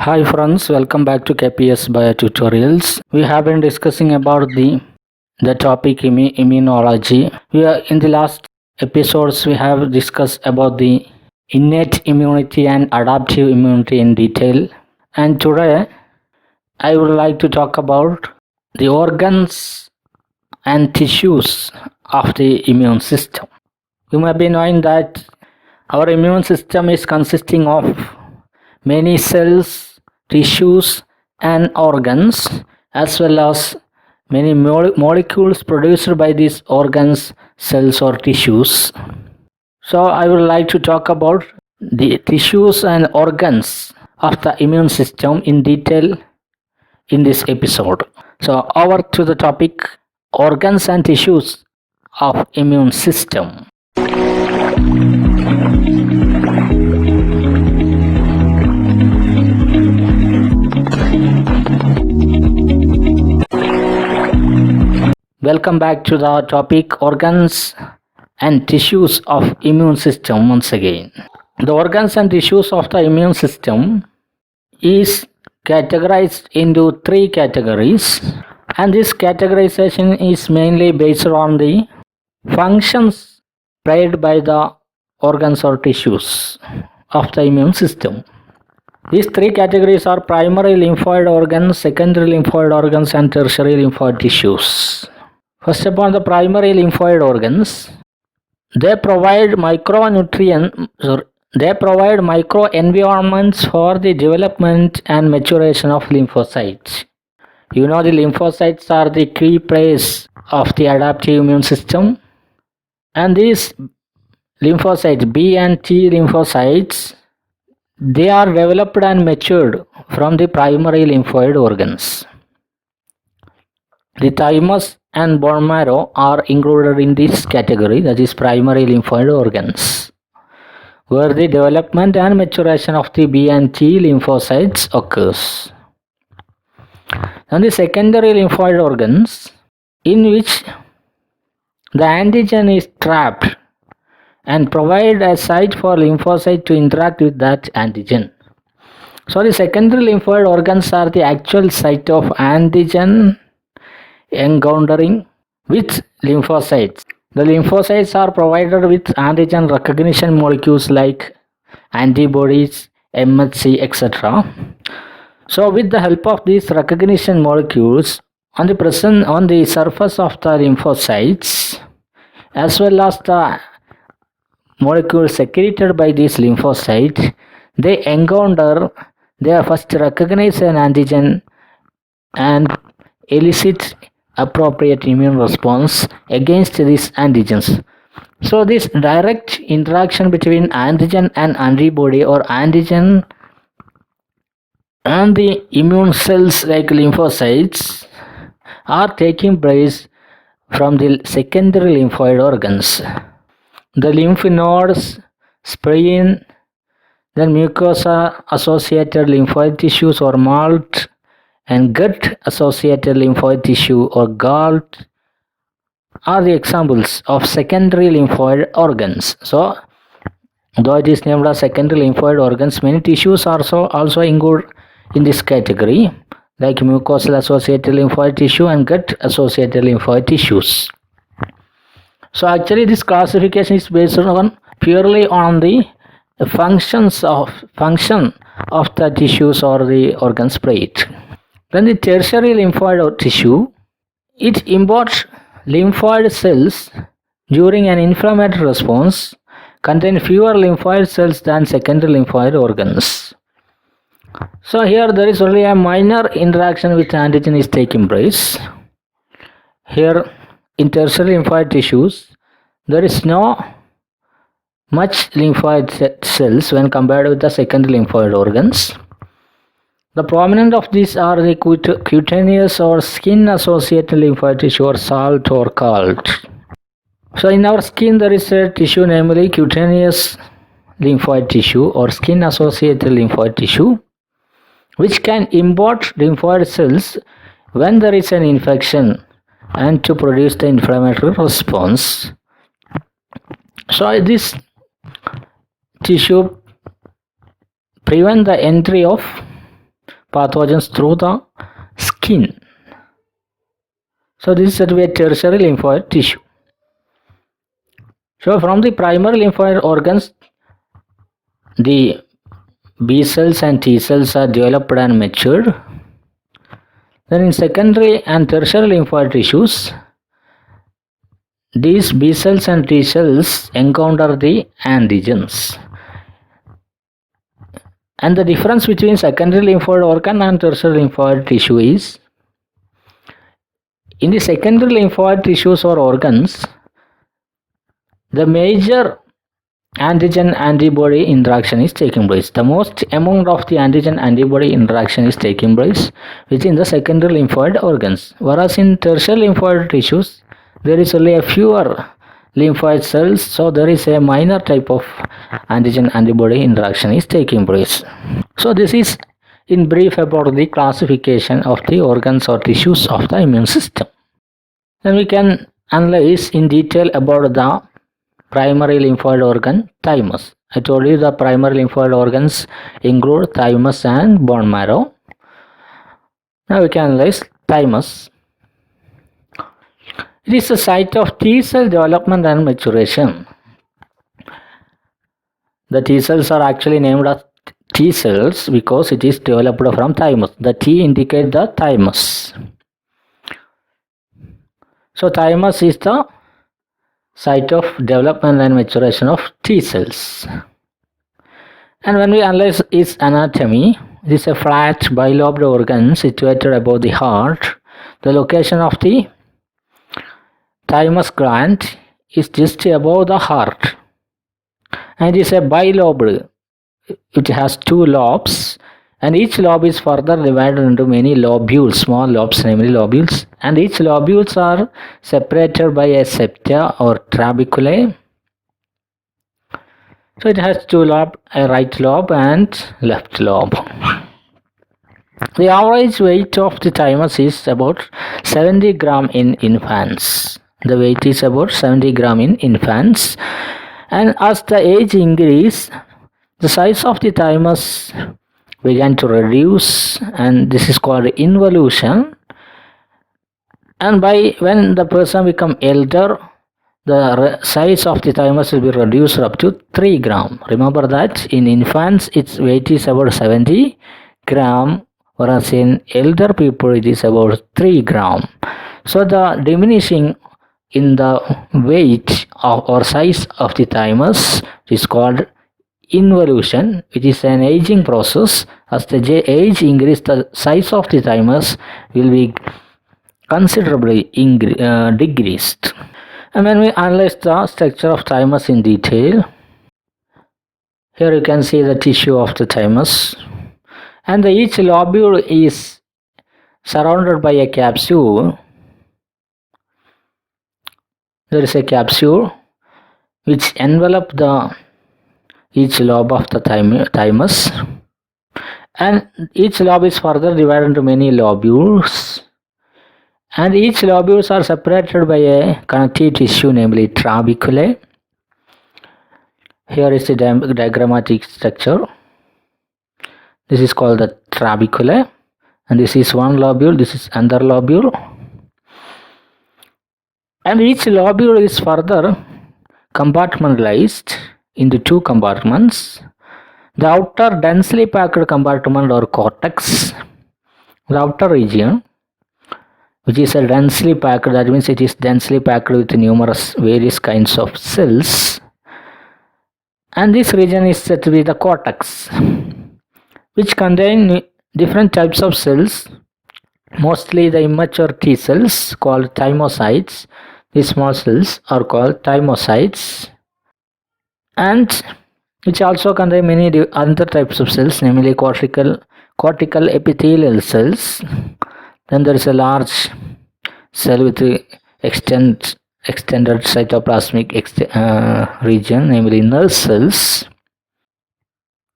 Hi friends, welcome back to KPS Bio Tutorials. We have been discussing about the topic immunology. In the last episodes we have discussed about the innate immunity and adaptive immunity in detail. And today I would like to talk about the organs and tissues of the immune system. You may be knowing that our immune system is consisting of many cells, tissues and organs, as well as many molecules produced by these organs, cells or tissues. So I would like to talk about the tissues and organs of the immune system in detail in this episode. So over to the topic, organs and tissues of immune system. Welcome back to the topic organs and tissues of immune system once again. The organs and tissues of the immune system is categorized into three categories, and this categorization is mainly based on the functions played by the organs or tissues of the immune system. These three categories are primary lymphoid organs, secondary lymphoid organs and tertiary lymphoid tissues. First upon the primary lymphoid organs, they provide microenvironments for the development and maturation of lymphocytes. You know, the lymphocytes are the key place of the adaptive immune system, and these lymphocytes, B and T lymphocytes, they are developed and matured from the primary lymphoid organs. The thymus and bone marrow are included in this category, that is primary lymphoid organs, where the development and maturation of the B and T lymphocytes occurs. And the secondary lymphoid organs, in which the antigen is trapped and provide a site for lymphocyte to interact with that antigen. So the secondary lymphoid organs are the actual site of antigen encountering with lymphocytes. The lymphocytes are provided with antigen recognition molecules like antibodies, MHC, etc. So with the help of these recognition molecules on the surface of the lymphocytes, as well as the molecules secreted by these lymphocytes, they first recognize an antigen and elicit appropriate immune response against these antigens. So this direct interaction between antigen and antibody, or antigen and the immune cells like lymphocytes, are taking place from the secondary lymphoid organs. The lymph nodes, spleen, then mucosa associated lymphoid tissues or MALT, and gut associated lymphoid tissue or GALT are the examples of secondary lymphoid organs. So though it is named as secondary lymphoid organs, many tissues are also included in this category, like mucosal associated lymphoid tissue and gut associated lymphoid tissues. So actually this classification is based on purely on the function of the tissues or the organs played. Then the tertiary lymphoid tissue, it imports lymphoid cells during an inflammatory response, contain fewer lymphoid cells than secondary lymphoid organs. So here there is only a minor interaction with antigen is taking place. Here in tertiary lymphoid tissues, there is no much lymphoid cells when compared with the secondary lymphoid organs. The prominent of these are the cutaneous or skin associated lymphoid tissue, or SALT or CALT. So in our skin there is a tissue, namely cutaneous lymphoid tissue or skin associated lymphoid tissue, which can import lymphoid cells when there is an infection and to produce the inflammatory response. So this tissue prevent the entry of pathogens through the skin. So this is said to be a tertiary lymphoid tissue. So from the primary lymphoid organs, the B cells and T cells are developed and matured. Then in secondary and tertiary lymphoid tissues, these B cells and T cells encounter the antigens. And the difference between secondary lymphoid organ and tertiary lymphoid tissue is, in the secondary lymphoid tissues or organs, the major antigen antibody interaction is taking place. The most amount of the antigen antibody interaction is taking place within the secondary lymphoid organs. Whereas in tertiary lymphoid tissues, there is only a fewer lymphoid cells, so there is a minor type of antigen antibody interaction is taking place. So this is in brief about the classification of the organs or tissues of the immune system. Then we can analyze in detail about the primary lymphoid organ, thymus. I told you the primary lymphoid organs include thymus and bone marrow. Now we can analyze thymus. It is the site of T cell development and maturation. The T cells are actually named as T cells because it is developed from thymus. The T indicates the thymus. So thymus is the site of development and maturation of T cells. And when we analyze its anatomy, it is a flat bilobed organ situated above the heart. The location of the thymus gland is just above the heart, and it is a bilobed. It has two lobes, and each lobe is further divided into many lobules, small lobes, namely lobules, and each lobules are separated by a septa or trabeculae. So it has two lobes, a right lobe and left lobe. The average weight of the thymus is about 70 gram in infants. The weight is about 70 gram in infants, and as the age increases, the size of the thymus began to reduce, and this is called involution. And when the person become elder, the size of the thymus will be reduced up to 3 gram. Remember that in infants its weight is about 70 gram, whereas in elder people it is about 3 gram. So the diminishing in the weight of or size of the thymus is called involution, which is an aging process. As the age increases, the size of the thymus will be considerably decreased. And when we analyze the structure of thymus in detail, here you can see the tissue of the thymus, and each lobule is surrounded by a capsule. There is a capsule which envelops each lobe of the thymus, and each lobe is further divided into many lobules, and each lobules are separated by a connective tissue, namely trabeculae. Here is the diagrammatic structure. This is called the trabeculae, and this is one lobule, this is another lobule, and each lobule is further compartmentalized into two compartments. The outer densely packed compartment or cortex, the outer region, which is a densely packed, that means it is densely packed with numerous various kinds of cells, and this region is said to be the cortex, which contain different types of cells, mostly the immature T cells called thymocytes. These small cells are called thymocytes, and which also contain many other types of cells, namely cortical epithelial cells. Then there is a large cell with extended cytoplasmic region, namely nerve cells.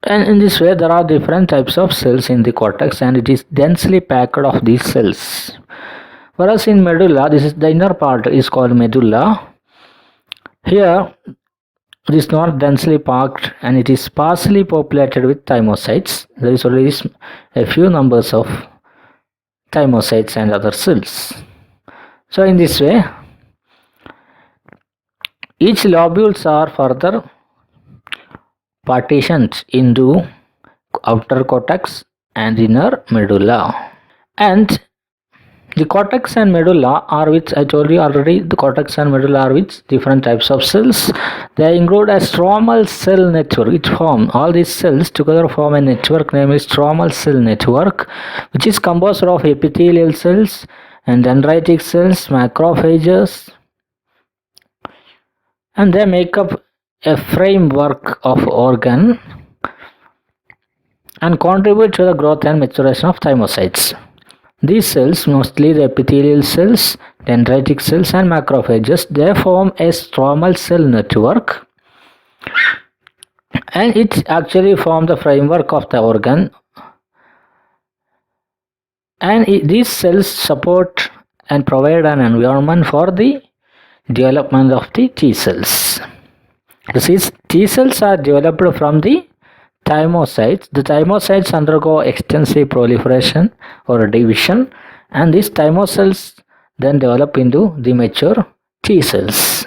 And in this way there are different types of cells in the cortex, and it is densely packed of these cells. Whereas in medulla, this is the inner part is called medulla. Here it is not densely packed and it is sparsely populated with thymocytes. There is only a few numbers of thymocytes and other cells. So in this way, each lobules are further partitioned into outer cortex and inner medulla. And the cortex and medulla are, which I told you already, the cortex and medulla are which different types of cells. They include a stromal cell network. It form all these cells together form a network named stromal cell network, which is composed of epithelial cells and dendritic cells, macrophages, and they make up a framework of organ and contribute to the growth and maturation of thymocytes. These cells, mostly the epithelial cells, dendritic cells and macrophages, they form a stromal cell network, and it actually forms the framework of the organ, and these cells support and provide an environment for the development of the T cells. These T cells are developed from the thymocytes. The thymocytes undergo extensive proliferation or division, and these thymocells then develop into the mature T cells.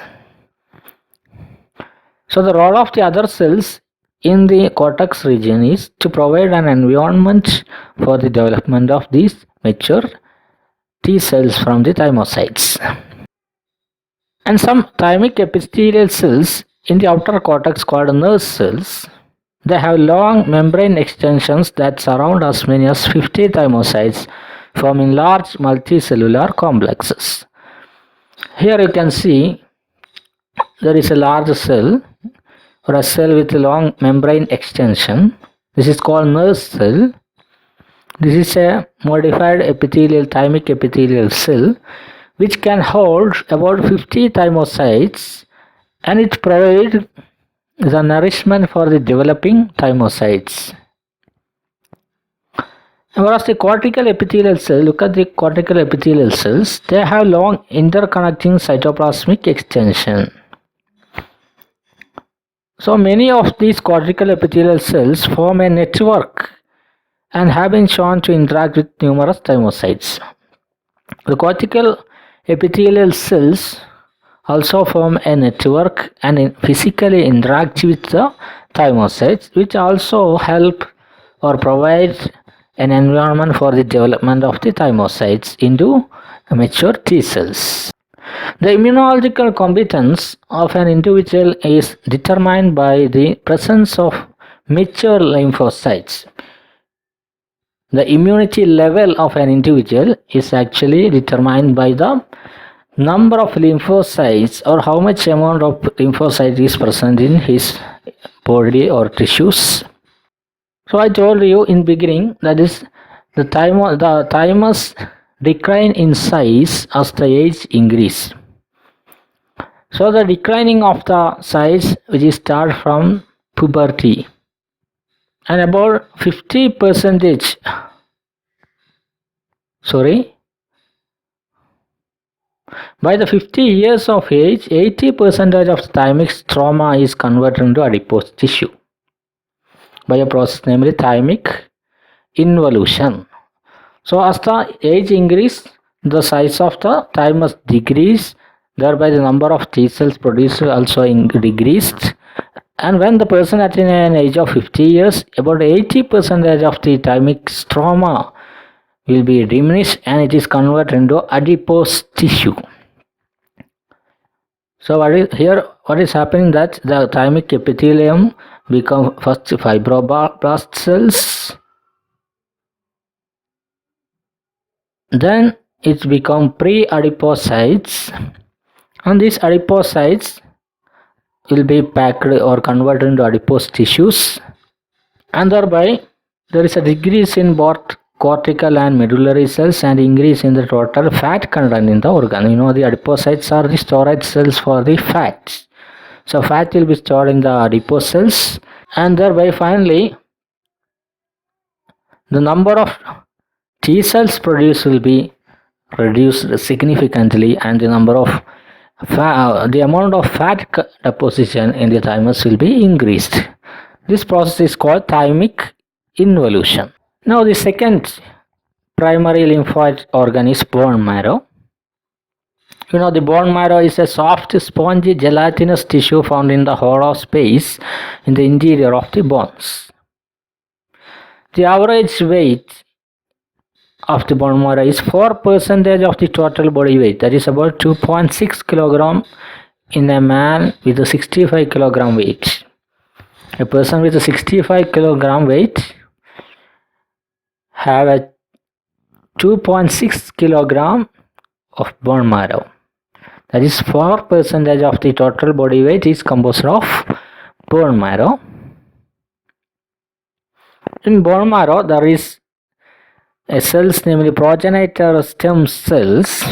So the role of the other cells in the cortex region is to provide an environment for the development of these mature T cells from the thymocytes. And some thymic epithelial cells in the outer cortex called nerve cells, they have long membrane extensions that surround as many as 50 thymocytes, forming large multicellular complexes. Here you can see there is a large cell or a cell with a long membrane extension. This is called nerve cell. This is a modified thymic epithelial cell which can hold about 50 thymocytes, and it provides the nourishment for the developing thymocytes. Whereas the cortical epithelial cell, look at the cortical epithelial cells, they have long interconnecting cytoplasmic extension. So many of these cortical epithelial cells form a network and have been shown to interact with numerous thymocytes. The cortical epithelial cells also form a network and physically interact with the thymocytes, which also help or provide an environment for the development of the thymocytes into mature T cells. The immunological competence of an individual is determined by the presence of mature lymphocytes. The immunity level of an individual is actually determined by the number of lymphocytes or how much amount of lymphocyte is present in his body or tissues. So I told you in beginning that is the thymus decline in size as the age increase. So the declining of the size which is start from puberty, and about 50% by the 50 years of age, 80% of the thymic stroma is converted into adipose tissue by a process namely thymic involution. So as the age increases, the size of the thymus decreases, thereby the number of T cells produced also decreased. And when the person at an age of 50 years, about 80% of the thymic stroma will be diminished and it is converted into adipose tissue. So what is happening that the thymic epithelium become first fibroblast cells, then it become pre-adipocytes, and these adipocytes will be packed or converted into adipose tissues, and thereby there is a decrease in both cortical and medullary cells and increase in the total fat content in the organ. You know, the adipocytes are the storage cells for the fats. So fat will be stored in the adipose cells, and thereby finally the number of T cells produced will be reduced significantly, and the number of the amount of fat deposition in the thymus will be increased. This process is called thymic involution. Now the second primary lymphoid organ is bone marrow. The bone marrow is a soft, spongy, gelatinous tissue found in the hollow space in the interior of the bones. The average weight of the bone marrow is 4% of the total body weight, that is about 2.6 kilogram in a man with a 65 kilogram weight. A person with a 65 kilogram weight have a 2.6 kilogram of bone marrow. That is 4% of the total body weight is composed of bone marrow. In bone marrow, there is a cells, namely progenitor stem cells,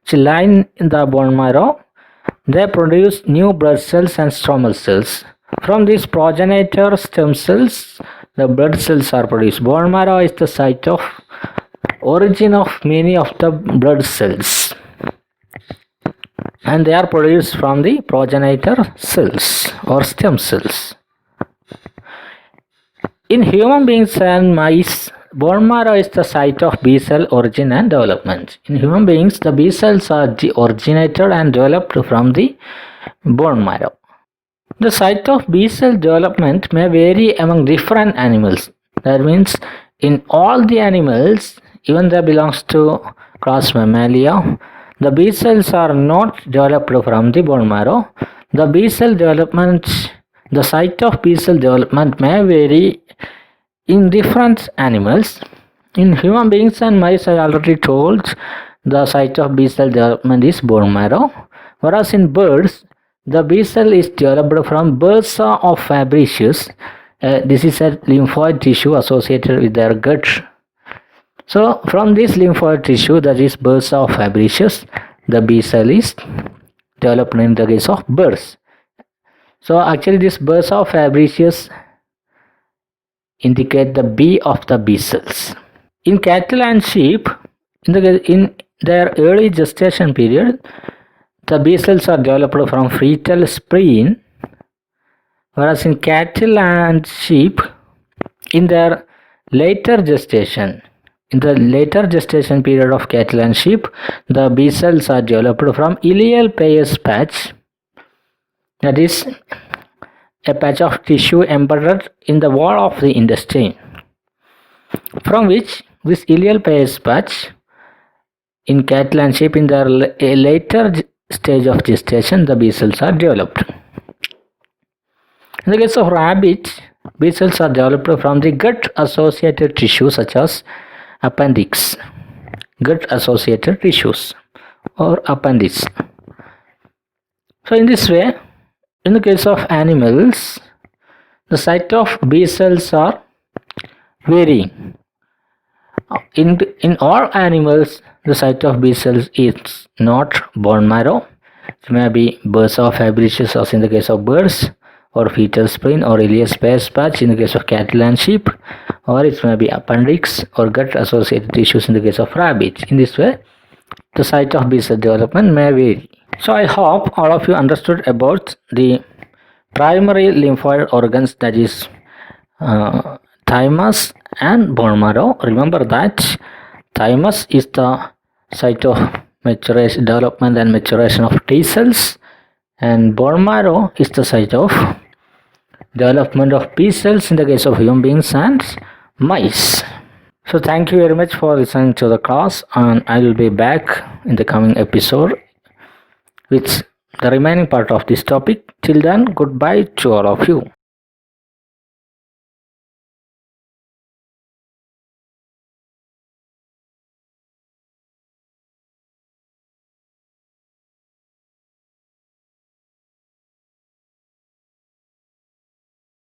which line in the bone marrow. They produce new blood cells and stromal cells. From these progenitor stem cells, the blood cells are produced. Bone marrow is the site of origin of many of the blood cells, and they are produced from the progenitor cells or stem cells. In human beings and mice, bone marrow is the site of B cell origin and development. In human beings, the B cells are originated and developed from the bone marrow. The site of B cell development may vary among different animals. That means in all the animals, even that belongs to class Mammalia, the B cells are not developed from the bone marrow. The B cell development, the site of B cell development may vary in different animals. In human beings and mice, I already told, the site of B cell development is bone marrow. Whereas in birds, the B cell is developed from bursa of Fabricius. This is a lymphoid tissue associated with their gut. So from this lymphoid tissue, that is bursa of Fabricius, the B cell is developed in the case of birds. So actually this bursa of Fabricius indicate the B of the B cells. In cattle and sheep, in their early gestation period, the B cells are developed from fetal spleen, whereas in cattle and sheep, in their later gestation, in the later gestation period of cattle and sheep, the B cells are developed from ileal Peyer's patch, that is a patch of tissue embedded in the wall of the intestine, from which this ileal Peyer's patch in cattle and sheep, in their later stage of gestation, the B cells are developed. In the case of rabbit, B cells are developed from the gut associated tissues such as appendix, gut associated tissues or appendix. So in this way, in the case of animals, the site of B cells are varying. In all animals, the site of B cells is not bone marrow. It may be bursa of Fabricius as in the case of birds, or fetal spleen or ileal Peyer's patch in the case of cattle and sheep, or it may be appendix or gut associated tissues in the case of rabbit. In this way, the site of B cell development may vary. So I hope all of you understood about the primary lymphoid organs, that is thymus and bone marrow. Remember that thymus is the site of maturation, development and maturation of T cells, and bone marrow is the site of development of B cells in the case of human beings and mice. So thank you very much for listening to the class, and I will be back in the coming episode with the remaining part of this topic. Till then, goodbye to all of you.